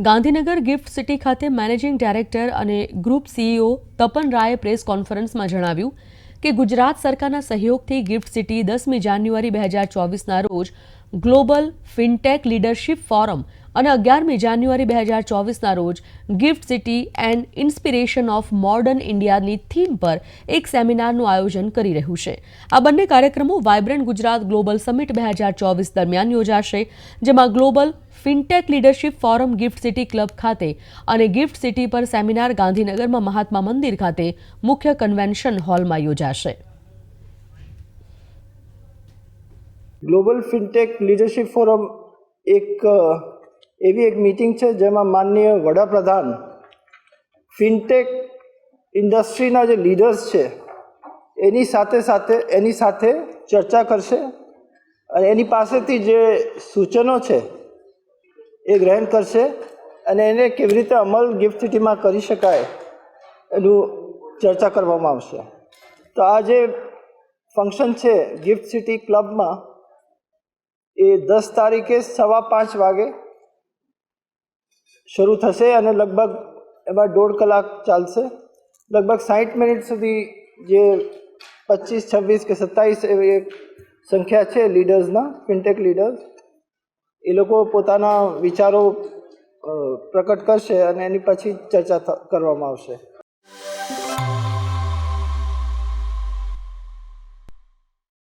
Gandhinagar gift city ખાતે managing director અને group CEO Tapan રાયે પ્રેસ કોન્ફરન્સમાં જણાવ્યું કે ગુજરાત સરકારના સહયોગથી ગિફ્ટ સિટી 10મી જાન્યુઆરી 2024ના રોજ ગ્લોબલ ફિનટેક લીડરશિપ ફોરમ અને 11મી જાન્યુઆરી 2024ના રોજ gift city and inspiration of modern ઇન્ડિયાની થીમ પર એક સેમિનારનું આયોજન કરી રહ્યું છે। આ બંને કાર્યક્રમો વાઇબ્રન્ટ ગુજરાત ગ્લોબલ સમિટ 2024 દરમિયાન યોજાશે, જેમાં global fintech leadership forum gift city club ખાતે અને ગિફ્ટ સિટી પર સેમિનાર ગાંધીનગરમાં મહાત્મા મંદિર ખાતે મુખ્ય કન્વેન્શન હોલમાં યોજાશે। ગ્લોબલ ફિનટેક લીડરશિપ ફોરમ એવી એક મીટિંગ છે જેમાં માનનીય વડાપ્રધાન ફિનટેક ઇન્ડસ્ટ્રીના જે લીડર્સ છે એની સાથે ચર્ચા કરશે અને એની પાસેથી જે સૂચનો છે એ ગ્રહણ કરશે અને એને કેવી રીતે અમલ ગિફ્ટ સિટીમાં કરી શકાય એનું ચર્ચા કરવામાં આવશે। તો આ જે ફંક્શન છે ગિફ્ટ સિટી ક્લબમાં એ 10 તારીખે 5:15 વાગે શરૂ થશે અને લગભગ એમાં 1.5 કલાક ચાલશે। લગભગ 60 મિનિટ સુધી જે 25, 26 કે 27 એવી એક સંખ્યા છે લીડર્સના, ફિનટેક લીડર્સ, એ લોકો પોતાના વિચારો પ્રકટ કરશે અને એની પછી ચર્ચા કરવામાં આવશે।